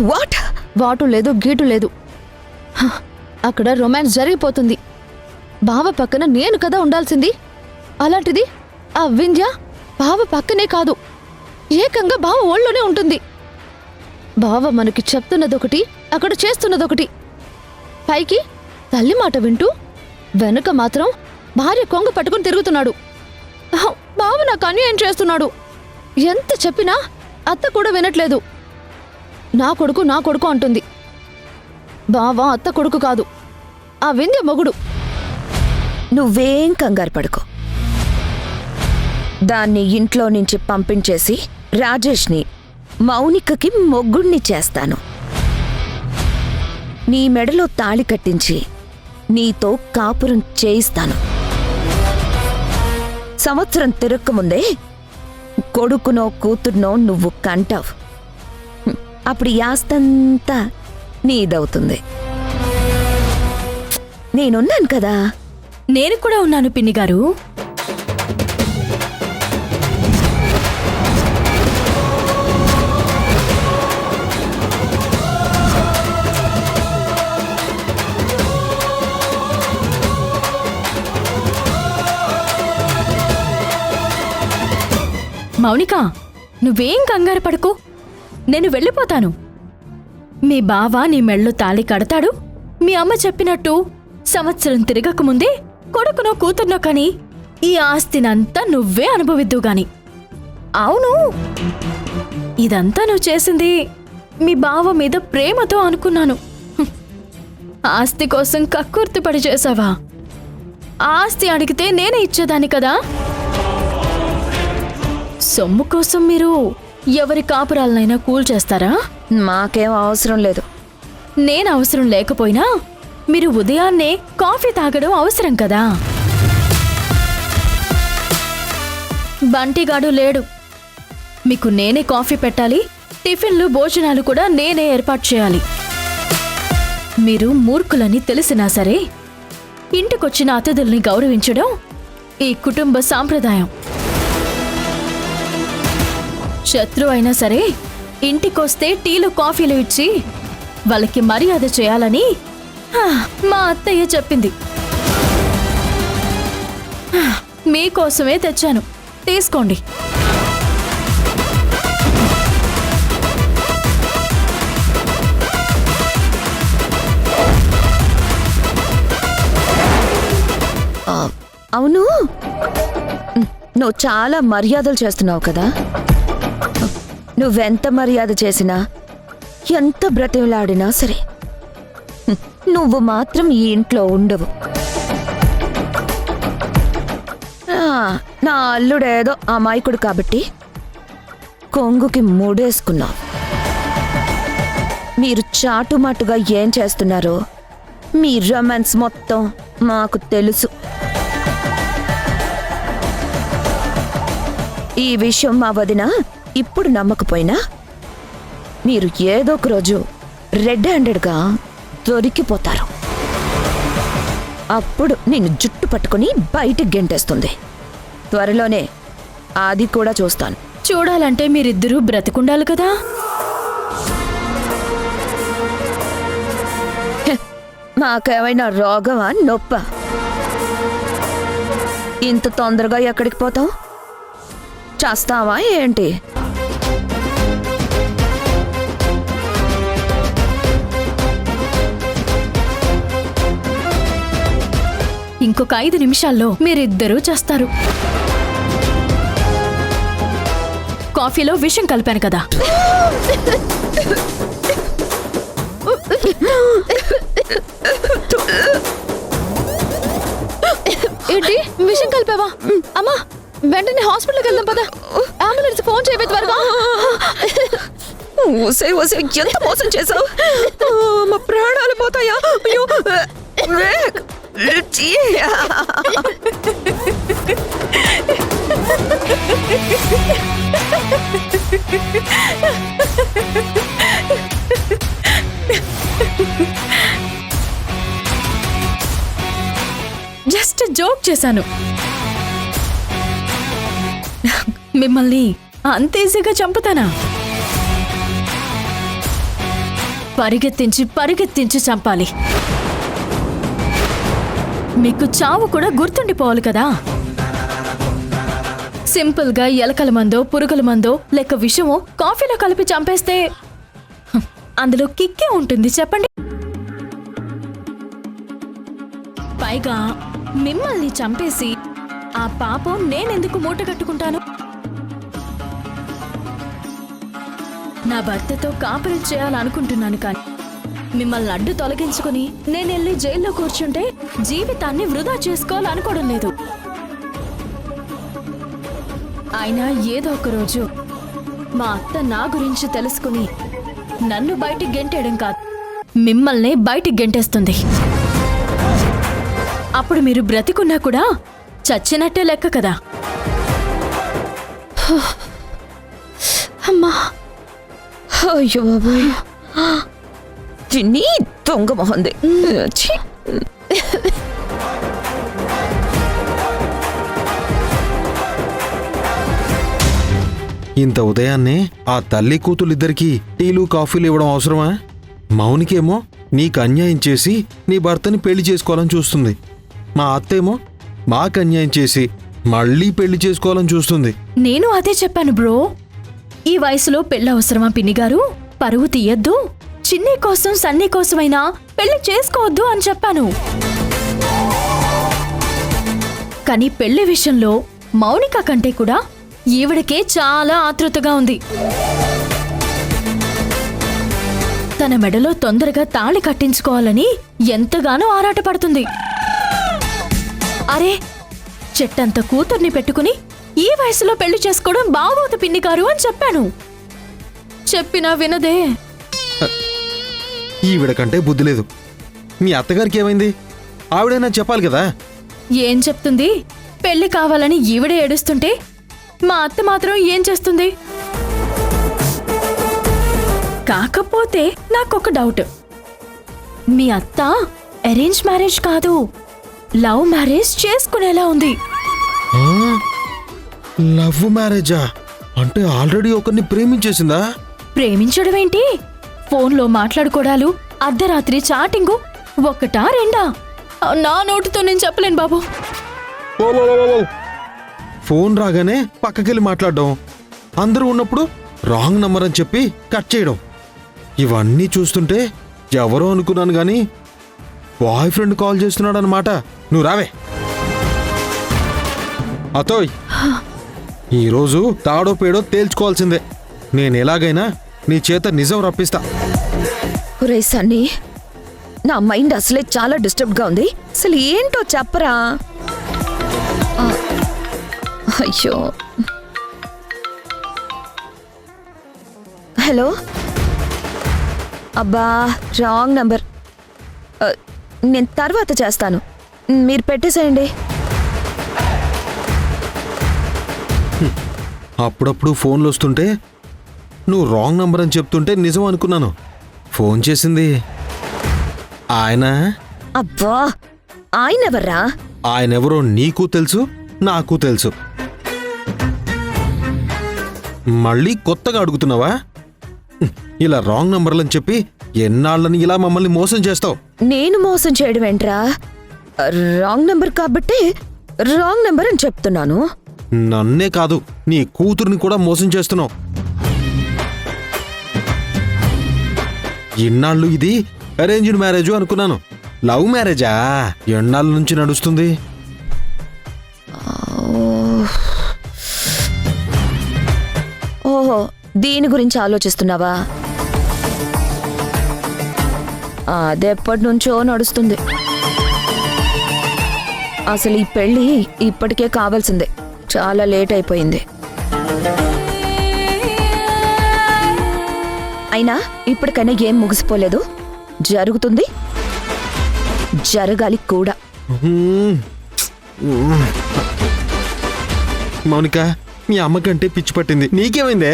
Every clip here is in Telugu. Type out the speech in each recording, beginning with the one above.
వాట్? వాటు లేదు గీటు లేదు. అక్కడ రొమాన్స్ జరిగిపోతుంది. బావ పక్కన నేను కదా ఉండాల్సింది. అలాంటిది ఆ వింధ్య బావ పక్కనే కాదు, ఏకంగా బావ ఓళ్ళోనే ఉంటుంది. బావ మనకి చెప్తున్నదొకటి, అక్కడ చేస్తున్నదొకటి. పైకి తల్లి మాట వింటూ వెనుక మాత్రం భార్య కొంగు పట్టుకుని తిరుగుతున్నాడు. బావ నాకు అన్యాయం చేస్తున్నాడు. ఎంత చెప్పినా అత్త కూడా వినట్లేదు. నా కొడుకు అంటుంది. బావ అత్త కొడుకు కాదు, ఆ వింధ్య మొగుడు. నువ్వేం కంగారు పడుకో. దాన్ని ఇంట్లో నుంచి పంపించేసి రాజేష్ని మౌనికకి మొగ్గుణ్ణి చేస్తాను. నీ మెడలో తాళి కట్టించి నీతో కాపురం చేయిస్తాను. సంవత్సరం తిరక్కముందే కొడుకునో కూతుర్నో నువ్వు కంటావు. అప్పుడు యాస్తంతా నీదవుతుంది. నేనున్నాను కదా. నేను కూడా ఉన్నాను పిన్నిగారు. మౌనిక, నువ్వేం కంగారు పడుకో, నేను వెళ్ళిపోతాను. మీ బావ నీ మెళ్ళో తాళి కడతాడు. మీ అమ్మ చెప్పినట్టు సంవత్సరం తిరగకముందే కొడుకునో కూతుర్నో కాని ఈ ఆస్తినంతా నువ్వే అనుభవిద్దుగాని. అవును, ఇదంతా నువ్వు చేసింది మీ బావ మీద ప్రేమతో అనుకున్నాను. ఆస్తి కోసం కక్కుర్తిపడి చేసావా? ఆస్తి అడిగితే నేనే ఇచ్చేదాన్ని కదా. సొమ్ము కోసం మీరు ఎవరి కాపురాలనైనా కూల్చేస్తారా? మాకేం అవసరం లేదు. నేను అవసరం లేకపోయినా మీరు ఉదయాన్నే కాఫీ తాగడం అవసరం కదా. బంటిగాడు లేడు, మీకు నేనే కాఫీ పెట్టాలి. టిఫిన్లు భోజనాలు కూడా నేనే ఏర్పాటు చేయాలి. మీరు మూర్ఖులని తెలిసినా సరే ఇంటికొచ్చిన అతిథుల్ని గౌరవించడం ఈ కుటుంబ సాంప్రదాయం. శత్రువు అయినా సరే ఇంటికొస్తే టీలు కాఫీలు ఇచ్చి వాళ్ళకి మర్యాద చేయాలని మా అత్తయ్య చెప్పింది. మీకోసమే తెచ్చాను, తీసుకోండి. అవును, నువ్వు చాలా మర్యాదలు చేస్తున్నావు కదా. నువ్వెంత మర్యాద చేసినా, ఎంత బ్రతిమలాడినా సరే నువ్వు మాత్రం ఈ ఇంట్లో ఉండవు. నా అల్లుడేదో అమాయకుడు కాబట్టి కొంగుకి మూడేసుకున్నావు. మీరు చాటుమాటుగా ఏం చేస్తున్నారో మీ రొమాన్స్ మొత్తం మాకు తెలుసు. ఈ విషయం మా వదిన ఇప్పుడు నమ్మకపోయినా మీరు ఏదో ఒక రోజు రెడ్ హ్యాండెడ్గా దొరికిపోతారు. అప్పుడు నిన్ను జుట్టు పట్టుకుని బయటికి గెంటేస్తుంది. త్వరలోనే అది కూడా చూస్తాను. చూడాలంటే మీరిద్దరూ బ్రతికుండాలి కదా. మాకేమైనా రోగమా నొప్ప? ఇంత తొందరగా ఎక్కడికి పోతావు? చేస్తావా ఏంటి? ఇంకొక 5 నిమిషాల్లో మీరిద్దరూ చేస్తారు. కాఫీలో విషం కలిపాను కదా. ఏంటి విషం కలిపావా? అమ్మా, వెంటనే హాస్పిటల్కి వెళ్దాం పద. అంబులెన్స్ ఫోన్ చేయవే త్వరగా. ఎంత మోసం చేసావు! మా ప్రాణాలు పోతాయా? అయ్యో! జస్ట్ జోక్ చేశాను. మిమ్మల్ని అంత ఈజీగా చంపుతానా? పరిగెత్తించి పరిగెత్తించి చంపాలి. మీకు చావు కూడా గుర్తుండిపోవాలి కదా. సింపుల్గా ఎలకల మందో పురుగుల మందో లేక విషమో కాఫీలో కలిపి చంపేస్తే అందులో కిక్కే ఉంటుంది చెప్పండి. పైగా మిమ్మల్ని చంపేసి ఆ పాపం నేనెందుకు మూట కట్టుకుంటాను? నా భర్తతో కాపురం చేయాలనుకుంటున్నాను, కానీ మిమ్మల్ని అడ్డు తొలగించుకుని నేనెళ్ళి జైల్లో కూర్చుంటే జీవితాన్ని వృధా చేసుకోవాలనుకోవడం లేదు. అయినా ఏదో ఒక రోజు మా అత్త నా గురించి తెలుసుకుని నన్ను బయటికి గెంటేయడం కాదు, మిమ్మల్ని బయటికి గెంటేస్తుంది. అప్పుడు మీరు బ్రతికున్నా కూడా చచ్చినట్టే లెక్క కదా. అమ్మా, అయ్యో బాబాయ్, తిని దొంగ మొహంది. ఛీ! ఇంత ఉదయాన్నే ఆ తల్లి కూతులిద్దరికీ టీలు కాఫీలు ఇవ్వడం అవసరమా? మౌనికేమో నీకు అన్యాయం చేసి నీ భర్తని పెళ్లి చేసుకోవాలని చూస్తుంది. మా అత్తేమో మాకు అన్యాయం చేసి మళ్ళీ పెళ్లి చేసుకోవాలని చూస్తుంది. నేను అదే చెప్పాను బ్రో. ఈ వయసులో పెళ్ళవసరమా పిన్ని గారు? పరువు తీయద్దు, చిన్ని కోసం సన్నీ కోసమైనా పెళ్లి చేసుకోవద్దు అని చెప్పాను. కానీ పెళ్లి విషయంలో మౌనిక కంటే కూడా ఈవిడకే చాలా ఆతృతగా ఉంది. తన మెడలో తొందరగా తాళి కట్టించుకోవాలని ఎంతగానో ఆరాటపడుతుంది. అరే, చెట్టంత కూతుర్ని పెట్టుకుని ఈ వయసులో పెళ్లి చేసుకోవడం బాగోదు పిన్ని గారు అని చెప్పాను. చెప్పినా వినదే. ఈవిడకంటే బుద్ధి లేదు. మీ అత్తగారికి ఏమైంది? ఆవిడైనా చెప్పాలి కదా. ఏం చెప్తుంది? పెళ్లి కావాలని ఈవిడే ఏడుస్తుంటే మా అత్త మాత్రం ఏం చేస్తుంది? కాకపోతే నాకొక డౌట్. మీ అత్త అరేంజ్ మ్యారేజ్ కాదు, లవ్ మ్యారేజ్ చేసుకునేలా ఉంది. ఆ? లవ్ మ్యారేజా? అంటే ఆల్రెడీ ఒకరిని ప్రేమించేసిందా? ప్రేమించడం ఏంటి? ఫోన్లో మాట్లాడుకోవడాలు, అర్ధరాత్రి చాటింగు, ఒకటా రెండా? నా నోటితో నేను చెప్పలేను బాబు. ఫోన్ రాగానే పక్కకెళ్ళి మాట్లాడడం, అందరూ ఉన్నప్పుడు రాంగ్ నంబర్ అని చెప్పి కట్ చేయడం, ఇవన్నీ చూస్తుంటే ఎవరో అనుకున్నాను గాని బాయ్ ఫ్రెండ్ కాల్ చేస్తున్నాడు అన్నమాట. నువ్వు రావే. అతోయ్, ఈరోజు తాడో పేడో తేల్చుకోవాల్సిందే. నేను ఎలాగైనా నీ చేత నిజం రప్పిస్తా. ఒరే సన్నీ, నా మైండ్ అసలే చాలా డిస్టర్బ్గా ఉంది. అసలు ఏంటో చెప్పరా? ఆ, అయ్యో. హలో. అబ్బా, రాంగ్ నంబర్. నేను తర్వాత చేస్తాను, మీరు పెట్టేసేయండి. అప్పుడప్పుడు ఫోన్లు వస్తుంటే నువ్వు రాంగ్ నంబర్ అని చెప్తుంటే నిజం అనుకున్నాను. ఫోన్ చేసింది ఆయన. అబ్బా, ఆయనెవర్రా? ఆయనెవరో నీకు తెలుసు, నాకు తెలుసు. మళ్ళీ కొత్తగా అడుగుతున్నావా? ఇలా రాంగ్ నంబర్లని చెప్పి ఎన్నాళ్ళని ఇలా మమ్మల్ని మోసం చేస్తావు? నేను మోసం చేయడం ఏంట్రా? రాంగ్ నంబర్ కాబట్టి రాంగ్ నంబర్ అని చెప్తున్నాను. నన్నే కాదు, నీ కూతుర్ని కూడా మోసం చేస్తున్నావు. ఇన్నాళ్ళు ఇది అరేంజ్డ్ మ్యారేజ్ అనుకున్నాను. లవ్ మ్యారేజా? ఎన్నాళ్ళ నుంచి నడుస్తుంది? ఓహో, దీని గురించి ఆలోచిస్తున్నావా? అదెప్పటి నుంచో నడుస్తుంది. అసలు ఈ పెళ్ళి ఇప్పటికే కావాల్సిందే, చాలా లేట్ అయిపోయింది. అయినా ఇప్పటికైనా ఏం ముగిసిపోలేదు, జరుగుతుంది, జరగాలి కూడా. మౌనిక, మీ అమ్మకంటే పిచ్చి పట్టింది. నీకేమైందే?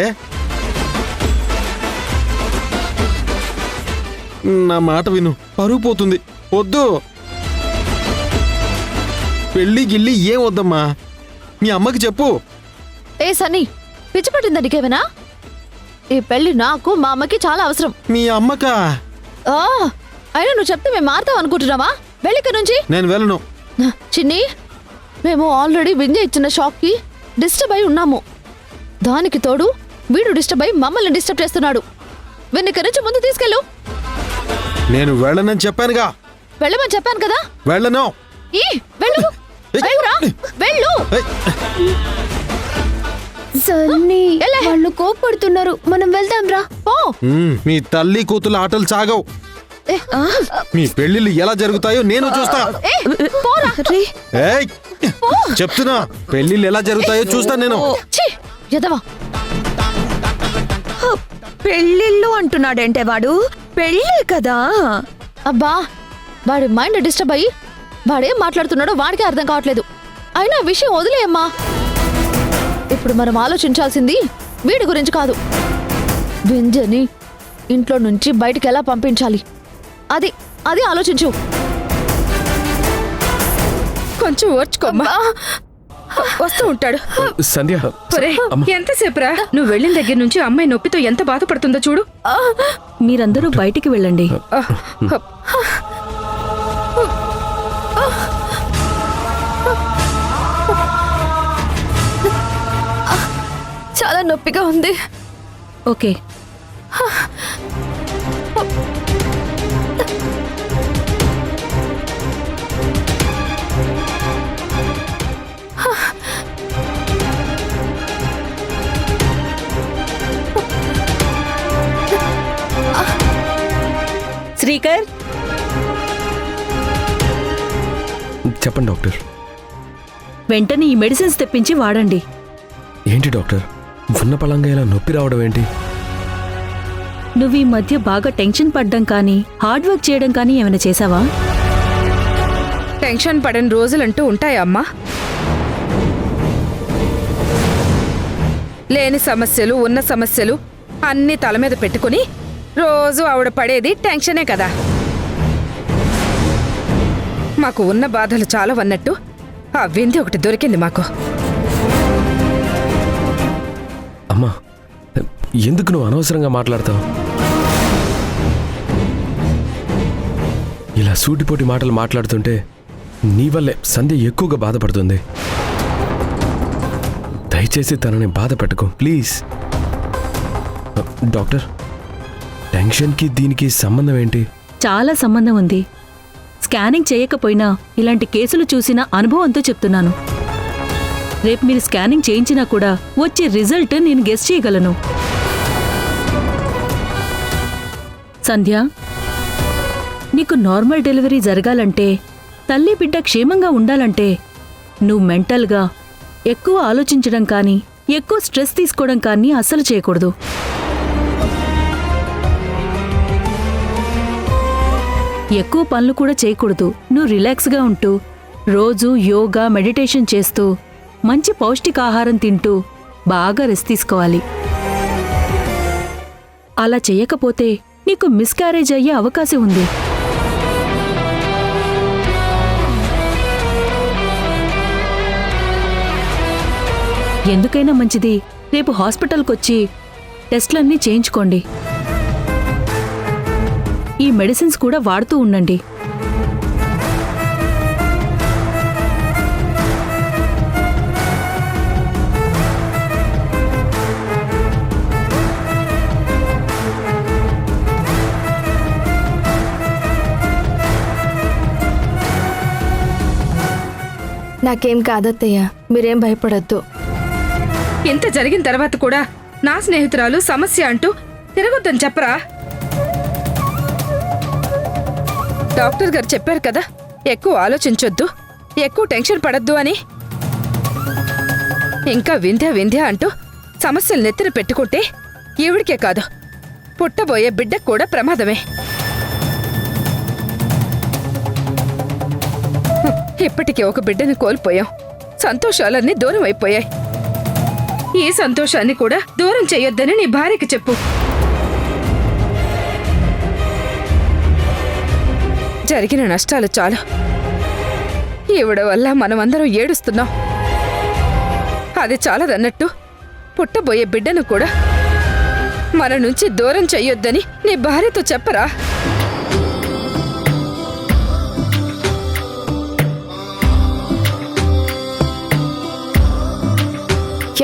నా మాట విను, పరువు పోతుంది. వద్దు, పెళ్ళి గిల్లి ఏం వద్దమ్మా. మీ అమ్మకి చెప్పు. ఏ సన్నీ, పిచ్చి పట్టిందా నీకేమైనా? ఈ పెళ్లి నాకు మా అమ్మకి చాలా అవసరం. మీ అమ్మకా? ఆ, అయినా నువ్వు చెప్తే మేము మారుతాం అనుకుంటున్నావా? వెళ్ళిక నుంచి. నేను వెళ్ళను. చిన్ని, మేము ఆల్రెడీ వింజ ఇచ్చిన షాక్కి డిస్టర్బ్ అయి ఉన్నాము. దానికి తోడు వీడు డిస్టర్బ్ అయి మమ్మల్ని డిస్టర్బ్ చేస్తున్నాడు. వీడిని నుంచి ముందు తీసుకెళ్ళు. నేను వెళ్ళనని చెప్పానుగా. వెళ్ళమని చెప్పాను కదా. వెళ్ళను. ఈ వెళ్ళు, వెళ్ళురా, వెళ్ళు. సన్నీ, వాళ్ళు కోపడుతున్నారు, మనం వెళ్దాం రా. పో. మీ తల్లి కూతుల ఆటలు సాగవు. మీ పెళ్లిళ్ళు ఎలా జరుగుతాయో నేను చూస్తా. ఏ, పోరా. ఏయ్, చెప్తున్నా, పెళ్లిళ్ళు ఎలా జరుగుతాయో చూస్తా నేను. ఛీ, ఎదవా. పెళ్ళిళ్ళు అంటున్నాడంటే వాడు పెళ్ళే కదా. అబ్బా, వాడి మైండ్ డిస్టర్బ్ అయ్యి వాడేం మాట్లాడుతున్నాడో వాడికే అర్థం కావట్లేదు. అయినా విషయం వదిలేయమ్మా. ఇప్పుడు మనం ఆలోచించాల్సింది వీడి గురించి కాదు, వింజని ఇంట్లో నుంచి బయటికి ఎలా పంపించాలి అది అది ఆలోచించు. కొంచెం ఓర్చుకోమ్మా, వస్తూ ఉంటాడు. సంధ్య, ఎంతసేపురా? నువ్వు వెళ్ళిన దగ్గర నుంచి అమ్మాయి నొప్పితో ఎంత బాధపడుతుందో చూడు. మీరందరూ బయటికి వెళ్ళండి. చాలా నొప్పిగా ఉంది. ఓకే, శ్రీకర్, చెప్పండి డాక్టర్. వెంటనే ఈ మెడిసిన్స్ తెప్పించి వాడండి. ఏంటి డాక్టర్, ఉన్న పలంగా ఇలా నొప్పి రావడం ఏంటి? నువ్వు ఈ మధ్య బాగా టెన్షన్ పడ్డం కానీ హార్డ్ వర్క్ చేయడం కానీ ఏమైనా చేసావా? టెన్షన్ పడని రోజులంటూ ఉంటాయా అమ్మా? లేని సమస్యలు, ఉన్న సమస్యలు అన్నీ తల మీద పెట్టుకుని రోజు ఆవిడ పడేది టెన్షనే కదా. మాకు ఉన్న బాధలు చాలా అన్నట్టు ఆ వింది ఒకటి దొరికింది మాకు. అమ్మా, ఎందుకు నువ్వు అనవసరంగా మాట్లాడతావు? ఇలా సూటిపోటి మాటలు మాట్లాడుతుంటే నీ వల్లే సంధ్య ఎక్కువగా బాధపడుతుంది. దయచేసి తనని బాధ పెట్టుకో ప్లీజ్. డాక్టర్, టెన్షన్కి దీనికి సంబంధం ఏంటి? చాలా సంబంధం ఉంది. స్కానింగ్ చేయకపోయినా ఇలాంటి కేసులు చూసిన అనుభవంతో చెప్తున్నాను. రేపు మీరు స్కానింగ్ చేయించినా కూడా వచ్చే రిజల్ట్ నేను గెస్ చేయగలను. సంధ్య, నీకు నార్మల్ డెలివరీ జరగాలంటే, తల్లి బిడ్డ క్షేమంగా ఉండాలంటే నువ్వు మెంటల్గా ఎక్కువ ఆలోచించడం కానీ ఎక్కువ స్ట్రెస్ తీసుకోవడం కానీ అస్సలు చేయకూడదు. ఎక్కువ పనులు కూడా చేయకూడదు. నువ్వు రిలాక్స్గా ఉంటూ రోజు యోగా, మెడిటేషన్ చేస్తూ మంచి పౌష్టికాహారం తింటూ బాగా రెస్ట్ తీసుకోవాలి. అలా చేయకపోతే నీకు మిస్క్యారేజ్ అయ్యే అవకాశం ఉంది. ఎందుకైనా మంచిది రేపు హాస్పిటల్కొచ్చి టెస్ట్లన్నీ చేయించుకోండి. ఈ మెడిసిన్స్ కూడా వాడుతూ ఉండండి. నాకేం కాదత్తయ్య, మీరేం భయపడద్దు. ఇంత జరిగిన తర్వాత కూడా నా స్నేహితురాలు సమస్య అంటూ తిరగొద్దని చెప్పరా? డాక్టర్ గారు చెప్పారు కదా, ఎక్కువ ఆలోచించొద్దు, ఎక్కువ టెన్షన్ పడద్దు అని. ఇంకా వింధ్య వింధ్య అంటూ సమస్యలు నెత్తిన పెట్టుకుంటే ఈవిడికే కాదు, పుట్టబోయే బిడ్డకు కూడా ప్రమాదమే. ఇప్పటికే ఒక బిడ్డని కోల్పోయాం, సంతోషాలన్నీ దూరం అయిపోయాయి. ఈ సంతోషాన్ని కూడా దూరం చెయ్యొద్దని నీ భార్యకి చెప్పు. జరిగిన నష్టాలు చాలు. ఈవిడ వల్ల మనమందరం ఏడుస్తున్నాం. అది చాలదన్నట్టు పుట్టబోయే బిడ్డను కూడా మన నుంచి దూరం చెయ్యొద్దని నీ భార్యతో చెప్పరా?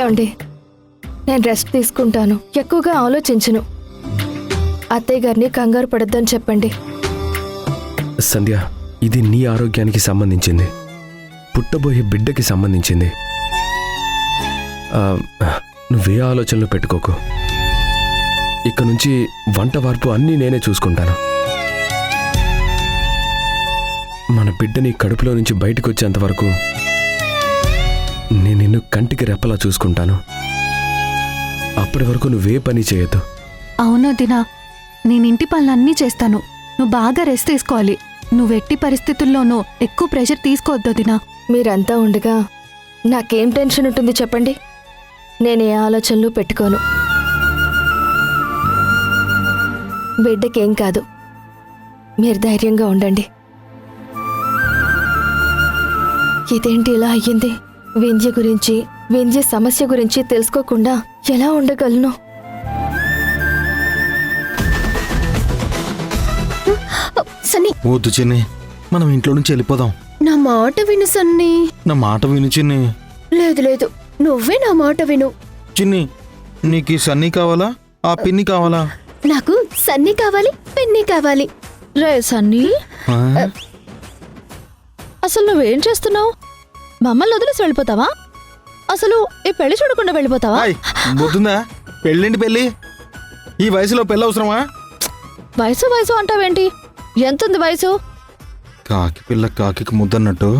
ఏమండి, నేను రెస్ట్ తీసుకుంటాను, ఎక్కువగా ఆలోచించను. అత్తయ్య గారిని కంగారు పడొద్దని చెప్పండి. సంధ్య, ఇది నీ ఆరోగ్యానికి సంబంధించింది, పుట్టబోయే బిడ్డకి సంబంధించింది. నువ్వే ఆలోచనలు పెట్టుకోకు. ఇక నుంచి వంట వార్పు అన్నీ నేనే చూసుకుంటాను. మన బిడ్డని కడుపులో నుంచి బయటకు వచ్చేంత వరకు నేను నిన్ను కంటికి రెప్పలా చూసుకుంటాను. అప్పటి వరకు నువ్వే పని చేయొద్దు. అవును దినా, నేను ఇంటి పనులన్నీ చేస్తాను. నువ్వు బాగా రెస్ట్ తీసుకోవాలి. నువ్వెట్టి పరిస్థితుల్లోనూ ఎక్కువ ప్రెషర్ తీసుకోవద్దు దినా. మీరంతా ఉండగా నాకేం టెన్షన్ ఉంటుంది చెప్పండి? నేను ఏ ఆలోచనలు పెట్టుకోను. బిడ్డకేం కాదు, మీరు ధైర్యంగా ఉండండి. ఇదేంటి ఇలా అయ్యింది? వింధ్య గురించి, వింధ్య సమస్య గురించి తెలుసుకోకుండా ఎలా ఉండగలను? సన్నీ, వద్దు చిన్ని, మనం ఇంట్లో నుంచి వెళ్ళిపోదాం. నా మాట విను సన్నీ. నా మాట విను చిన్ని. లేదు లేదు, నువ్వే నా మాట విను. చిన్ని, నీకు ఈ సన్నీ కావాలా, ఆ పిన్ని కావాలా? నాకు సన్నీ కావాలి, పిన్ని కావాలి. రే సన్నీ, ఆ? అసలు నువ్వేం చేస్తున్నావు? మమ్మల్ని వదిలేసి వెళ్ళిపోతావా? అసలు ఈ పెళ్లి చూడకుండా వెళ్ళిపోతావా? ఆయ్, వద్దుందా? పెళ్ళింటి పెళ్ళి ఈ వయసులో పెళ్ళి అవసరమా? వయసు వయసు అంటావేంటి? ఎంతుంది వయసు? కాకి పిల్ల కాకి ముద్దన్నట్టు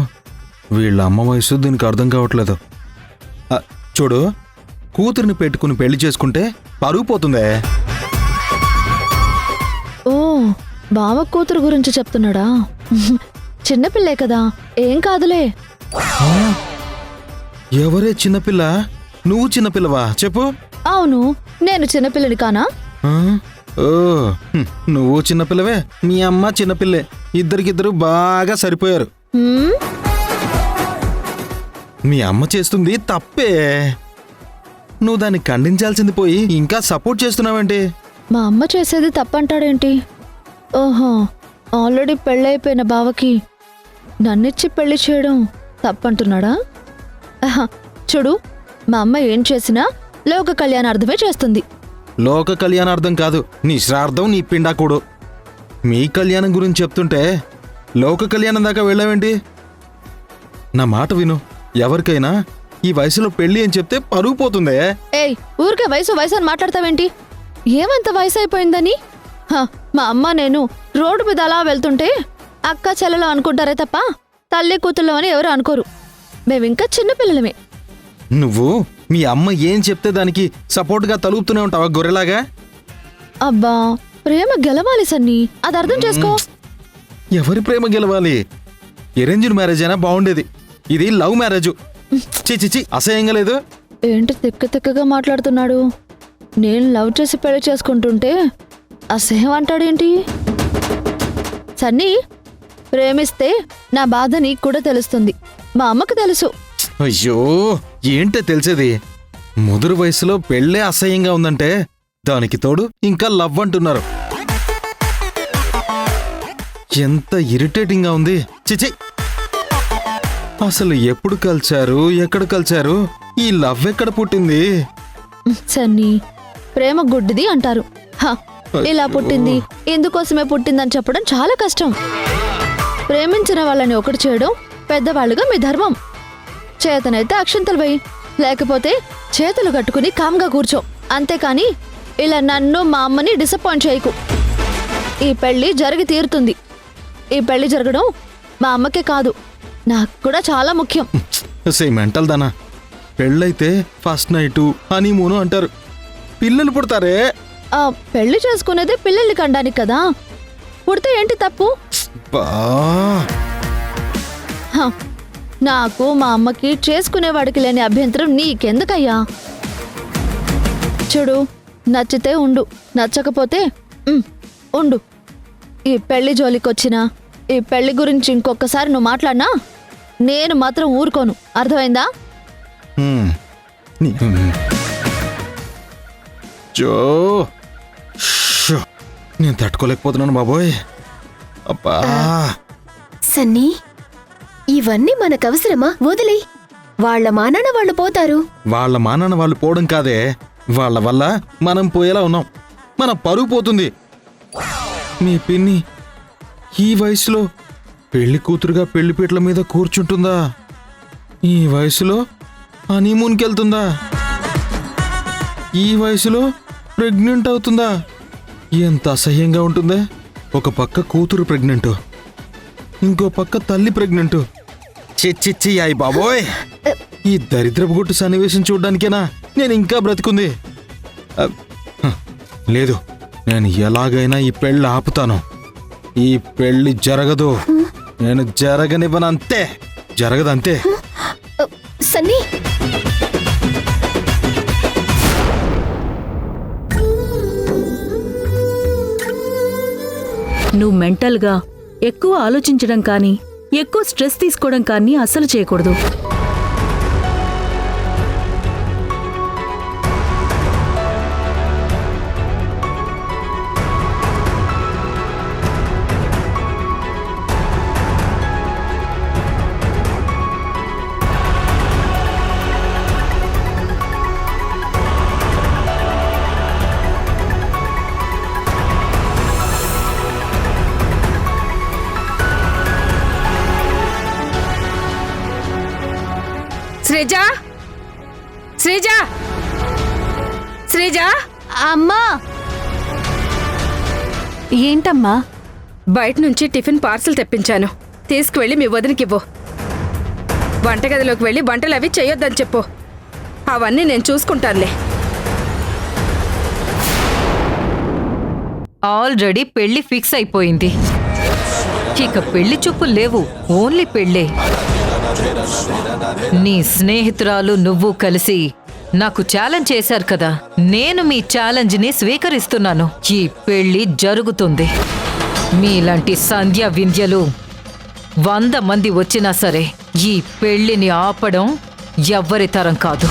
వీళ్ళ అమ్మ వయసు దీనికి అర్థం కావట్లేదు. చూడు, కూతురిని పెట్టుకుని పెళ్లి చేసుకుంటే పరుగు పోతుందే. ఓ, బావ కూతురు గురించి చెప్తున్నాడా? చిన్నపిల్లే కదా, ఏం కాదులే. ఎవరే చిన్నపిల్ల? నువ్వు చిన్నపిల్లవా? చెప్పు. అవును, నేను చిన్నపిల్లని కానా? ఆ? ఓ, నువ్వు చిన్నపిల్లవే, మీ అమ్మ చిన్నపిల్లే, ఇద్దరికిద్దరు బాగా సరిపోయారు. హ్మ్? మీ అమ్మ చేస్తుంది తప్పే, నువ్వు దాన్ని ఖండించాల్సింది పోయి ఇంకా సపోర్ట్ చేస్తున్నావేంటి? మా అమ్మ చేసేది తప్పంటాడేంటి? ఓహో, ఆల్రెడీ పెళ్ళైపోయిన బావకి నన్నిచ్చి పెళ్లి చేయడం తప్పంటున్నాడా? ఆహా, చూడు, మా అమ్మ ఏం చేసినా లోక కళ్యాణార్థమే చేస్తుంది. లోక కళ్యాణార్థం కాదు, నీ శ్రార్థం, నీ పిండాకుడు. మీ కళ్యాణం గురించి చెప్తుంటే లోక కళ్యాణం దాకా వెళ్ళావేంటి? నా మాట విను, ఎవరికైనా ఈ వయసులో పెళ్లి అని చెప్తే పరుగు పోతుందే. ఏయ్, ఊరికే వయసు వయసు అని మాట్లాడతావేంటి? ఏమంత వయసు అయిపోయిందని? మా అమ్మ నేను రోడ్డు మీద అలా వెళ్తుంటే అక్క చెల్లెలు అనుకుంటారే తప్ప తల్లి కూతుళ్ళం అని ఎవరు అనుకోరు. మేమింకా చిన్నపిల్లలమే. నువ్వు మీ అమ్మ ఏం చెప్తే దానికి సపోర్ట్గా తలుపుతూనే ఉంటావా గొర్రెలాగా? అబ్బా, ప్రేమ గెలవాలి సన్నీ, అది అర్థం చేసుకో. ఎవరి ప్రేమ గెలవాలి? అరేంజ్డ్ మ్యారేజ్ అయినా బాగుండేది, ఇది లవ్ మ్యారేజ్. చిచి, అసహ్యంగా లేదు? ఏంటి తిక్క తిక్కగా మాట్లాడుతున్నాడు? నేను లవ్ చేసి పెళ్లి చేసుకుంటుంటే అసహ్యం అంటాడేంటి? సన్నీ, ప్రేమిస్తే నా బాధ నీకు కూడా తెలుస్తుంది, మా అమ్మకు తెలుసు. అయ్యో, ఏంటే తెలిసేది? ముదురు వయసులో పెళ్ళే అసహ్యంగా ఉందంటే దానికి తోడు ఇంకా లవ్ అంటున్నారు. ఎంత ఇరిటేటింగ్ గా ఉంది. చిచి, అసలు ఎప్పుడు కలిశారు, ఎక్కడ కలిశారు, ఈ లవ్ ఎక్కడ పుట్టింది? సన్నీ, ప్రేమ గుడ్డిది అంటారు. ఇలా పుట్టింది, ఇందుకోసమే పుట్టిందని చెప్పడం చాలా కష్టం. ప్రేమించిన వాళ్ళని ఒకటి చేయడం పెద్దవాళ్ళుగా మీ ధర్మం. చేతనైతే అక్షంతలు వేయి, లేకపోతే చేతులు కట్టుకుని కామ్గా కూర్చో. అంతేకాని ఇలా నన్ను మా అమ్మని డిసప్పాయింట్ చేయకు. ఈ పెళ్లి జరిగి తీరుతుంది. ఈ పెళ్లి జరగడం మా అమ్మకే కాదు, నాకు కూడా చాలా ముఖ్యం. మెంటల్ దానా, పెళ్ళైతే ఫస్ట్ నైట్ హనీమూను అంటారు, పిల్లలు పుడతారే. ఆ పెళ్లి చేసుకునేది పిల్లల్ని కండానికి కదా, పుడితే ఏంటి తప్పు? నాకు మా అమ్మకి చేసుకునేవాడికి లేని అభ్యంతరం నీకెందుకయ్యా? చూడు, నచ్చితే ఉండు, నచ్చకపోతే ఉండు. ఈ పెళ్లి జోలికొచ్చినా, ఈ పెళ్లి గురించి ఇంకొకసారి నువ్వు మాట్లాడినా నేను మాత్రం ఊరుకోను, అర్థమైందా? నేను తట్టుకోలేకపోతున్నాను బాబోయ్. అబ్బా సన్నీ, ఇవన్నీ మనకు అవసరమా? వదిలే. వాళ్ళ మానాన వాళ్ళు పోతారు. వాళ్ళ మానాన వాళ్ళు పోవడం కాదే, వాళ్ళ వల్ల మనం పోయేలా ఉన్నాం. మన పరువు పోతుంది. మీ పిన్ని ఈ వయసులో పెళ్లి కూతురుగా పెళ్లిపీటల మీద కూర్చుంటుందా? ఈ వయసులో హనీమూన్కి వెళ్తుందా? ఈ వయసులో ప్రెగ్నెంట్ అవుతుందా? ఎంత అసహ్యంగా ఉంటుందే. ఒక పక్క కూతురు ప్రెగ్నెంట్, ఇంకో పక్క తల్లి ప్రెగ్నెంట్. చిచ్చిచ్చి అయ్యి బాబోయ్, ఈ దరిద్రపు గుట్టు సన్నివేశం చూడ్డానికేనా నేను ఇంకా బ్రతికుంది? లేదు, నేను ఎలాగైనా ఈ పెళ్ళి ఆపుతాను. ఈ పెళ్లి జరగదు. నేను జరగనివ్వనంతే. జరగదంతే. సన్నీ, నువ్వు మెంటల్గా ఎక్కువ ఆలోచించడం కానీ ఎక్కువ స్ట్రెస్ తీసుకోవడం కానీ అస్సలు చేయకూడదు. శ్రీజ, శ్రీజ, శ్రీజ, అమ్మా! ఏంటమ్మా? బయట నుంచి టిఫిన్ పార్సల్ తెప్పించాను. తీసుకువెళ్ళి మీ వదినకివ్వు. వంటగదిలోకి వెళ్ళి వంటలు అవి చేయొద్దని చెప్పు. అవన్నీ నేను చూసుకుంటానులే. ఆల్రెడీ పెళ్లి ఫిక్స్ అయిపోయింది. ఇక పెళ్లి చూపులు లేవు, ఓన్లీ పెళ్ళే. నీ స్నేహితురాలు నువ్వు కలిసి నాకు ఛాలెంజ్ చేశారు కదా, నేను మీ ఛాలెంజ్ని స్వీకరిస్తున్నాను. ఈ పెళ్లి జరుగుతుంది. మీలాంటి సంధ్య వింధ్యలు 100 మంది వచ్చినా సరే ఈ పెళ్లిని ఆపడం ఎవ్వరి తరం కాదు.